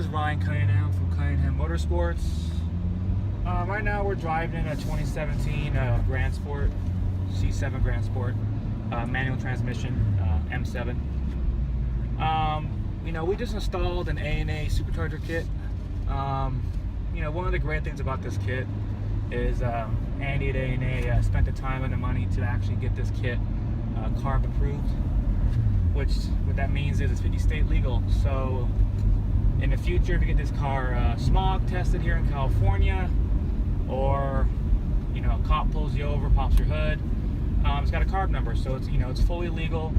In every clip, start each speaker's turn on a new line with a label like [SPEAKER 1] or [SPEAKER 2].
[SPEAKER 1] is Ryan Cunningham from Cunningham Motorsports. Right now we're driving a 2017 Grand Sport, C7 Grand Sport, manual transmission, M7. We just installed an A&A supercharger kit. One of the great things about this kit is Andy at A&A spent the time and the money to actually get this kit CARB approved, which what that means is it's 50 state legal. So in the future, if you get this car smog tested here in California, or a cop pulls you over, pops your hood, it's got a CARB number, so it's it's fully legal.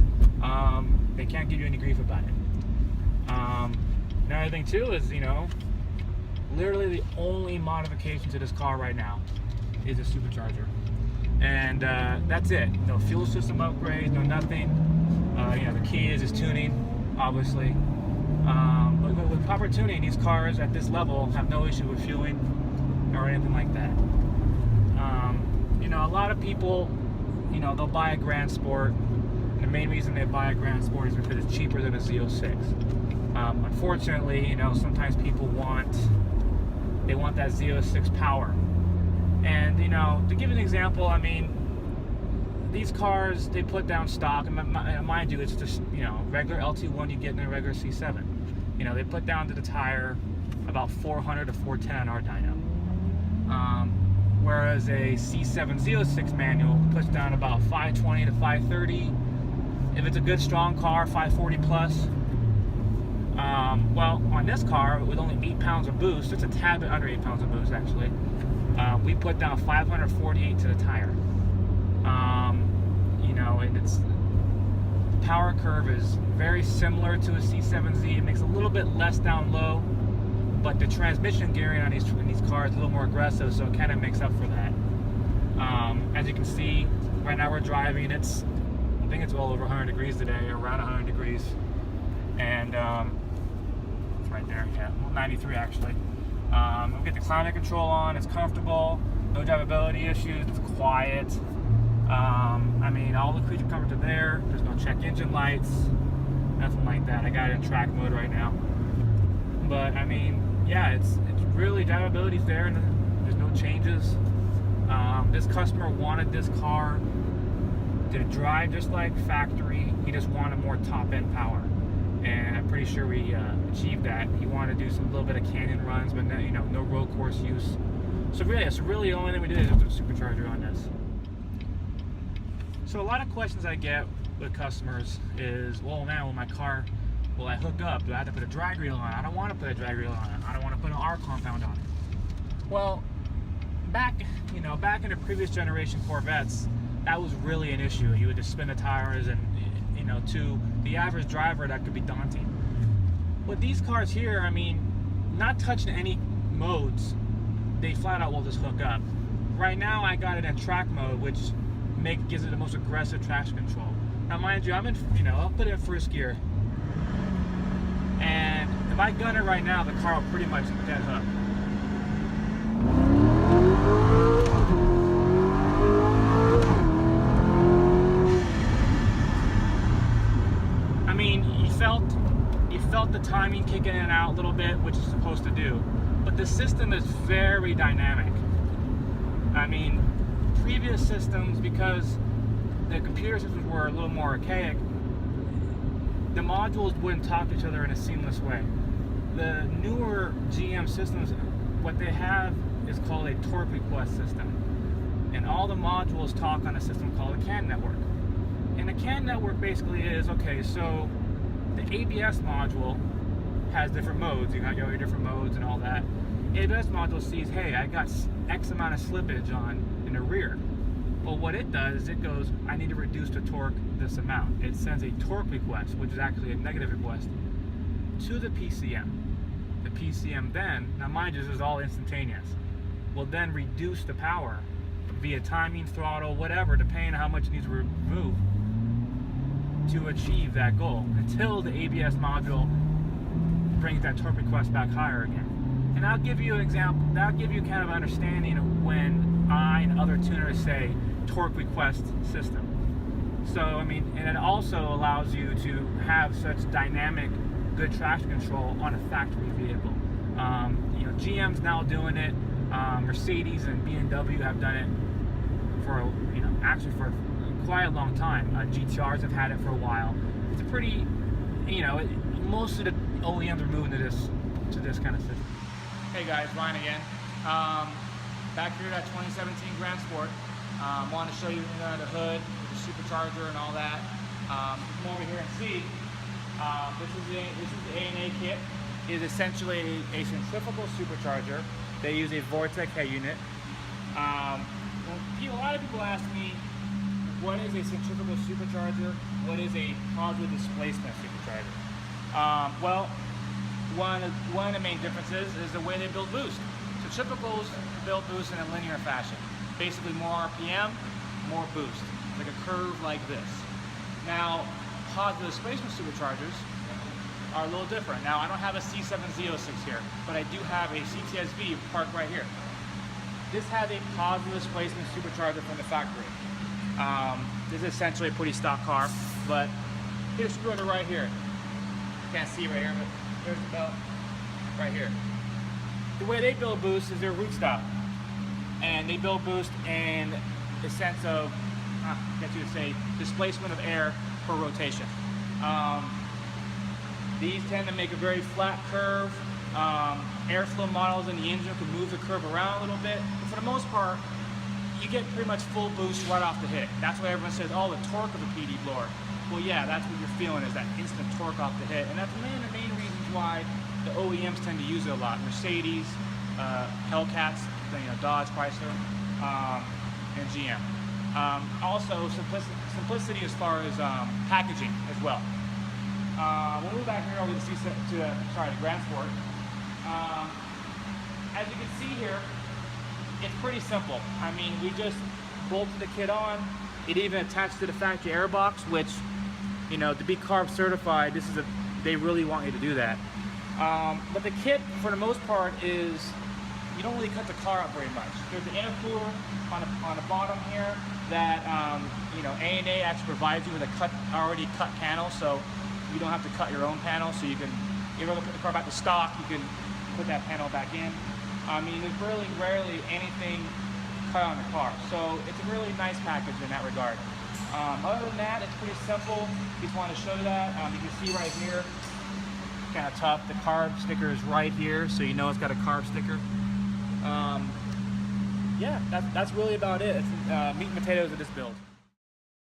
[SPEAKER 1] They can't give you any grief about it. Another thing too is literally the only modification to this car right now is a supercharger, and that's it. No fuel system upgrades, no nothing. The key is tuning, obviously. But with proper tuning, these cars at this level have no issue with fueling or anything like that. A lot of people, they'll buy a Grand Sport, and the main reason they buy a Grand Sport is because it's cheaper than a Z06. Unfortunately, sometimes people want that Z06 power. And to give an example, these cars, they put down stock, and mind you, it's just regular LT1 you get in a regular C7. They put down to the tire about 400 to 410 on our dyno. Whereas a C7 Z06 manual puts down about 520 to 530. If it's a good strong car, 540 plus. Well, on this car, with only 8 pounds of boost, it's a tad bit under 8 pounds of boost actually. We put down 548 to the tire. And it's the power curve is very similar to a C7Z. It makes a little bit less down low, but the transmission gearing on these cars is a little more aggressive, so it kind of makes up for that. As you can see, right now we're driving. I think it's well over 100 degrees today, around 100 degrees, and it's right there. Yeah, well, 93 actually. We'll get the climate control on. It's comfortable. No drivability issues. It's quiet. All the creature comforts are there. There's no check engine lights, nothing like that. I got it in track mode right now. But yeah, it's really, drivability's there, and there's no changes. This customer wanted this car to drive just like factory. He just wanted more top-end power, and I'm pretty sure we achieved that. He wanted to do some little bit of canyon runs, but no road course use. So really the only thing we did is put a supercharger on this. So a lot of questions I get with customers is, well, man, my car, will I hook up? Do I have to put a drag reel on it? I don't want to put a drag reel on it. I don't want to put an R compound on it. Well, back in the previous generation Corvettes, that was really an issue. You would just spin the tires, and to the average driver, that could be daunting. With these cars here, not touching any modes, they flat out will just hook up. Right now, I got it in track mode, which gives it the most aggressive traction control. Now, mind you, I'll put it in first gear, and if I gun it right now, the car will pretty much dead hook. You felt the timing kicking in and out a little bit, which it's supposed to do, but the system is very dynamic. Previous systems, because the computer systems were a little more archaic, the modules wouldn't talk to each other in a seamless way. The newer GM systems, what they have is called a torque request system, and all the modules talk on a system called a CAN network. And a CAN network basically is, okay, so the ABS module has different modes. You got your different modes and all that. ABS module sees, hey, I got X amount of slippage in the rear. Well, what it does is it goes, I need to reduce the torque this amount. It sends a torque request, which is actually a negative request, to the PCM. The PCM then, now mind you, this is all instantaneous, will then reduce the power via timing, throttle, whatever, depending on how much it needs to remove to achieve that goal, until the ABS module brings that torque request back higher again. And I'll give you an example, that'll give you kind of understanding of when I and other tuners say torque request system. So, and it also allows you to have such dynamic good traction control on a factory vehicle. You know, GM's now doing it. Mercedes and BMW have done it for, you know, actually for quite a long time. GTRs have had it for a while. It's a pretty, you know, most of the OEMs are moving to this kind of system. Hey guys, Ryan again. Back here at 2017 Grand Sport. Want to show you under the hood with the supercharger and all that. Come over here and see. This is the A&A kit. It is essentially a centrifugal supercharger. They use a Vortec head unit. A lot of people ask me, what is a centrifugal supercharger? What is a positive displacement supercharger? Well, one of the main differences is the way they build boost. Centrifugals build boost in a linear fashion. Basically more RPM, more boost. Like a curve like this. Now, positive displacement superchargers are a little different. Now, I don't have a C7Z06 here, but I do have a CTSV parked right here. This has a positive displacement supercharger from the factory. This is essentially a pretty stock car, but here's the screw right here. Can't see right here, but there's the belt right here. The way they build boost is their root stop, and they build boost in the sense of, get you to say, displacement of air per rotation. These tend to make a very flat curve. Airflow models in the engine can move the curve around a little bit, but for the most part, you get pretty much full boost right off the hit. That's why everyone says, oh, the torque of a PD blower. Well, yeah, that's what you're feeling, is that instant torque off the hit, and that's the main reasons why the OEMs tend to use it a lot. Mercedes, Hellcats, you know, Dodge, Chrysler, and GM. Also, simplicity as far as packaging as well. We'll move back here over to the Grand Sport. As you can see here, it's pretty simple. I mean, we just bolted the kit on. It even attached to the factory air box, which, you know, to be carb certified, they really want you to do that. But the kit, for the most part, is, you don't really cut the car up very much. There's an intercooler on the bottom here that, you know, A&A actually provides you with a already cut panel, so you don't have to cut your own panel. So you can, if you're going to put the car back to stock, you can put that panel back in. I mean, there's really rarely anything cut on the car, so it's a really nice package in that regard. Other than that, it's pretty simple. Just want to show you that. You can see right here, kind of tough. The carb sticker is right here, so you know it's got a carb sticker. Yeah, that's really about it. It's meat and potatoes of this build.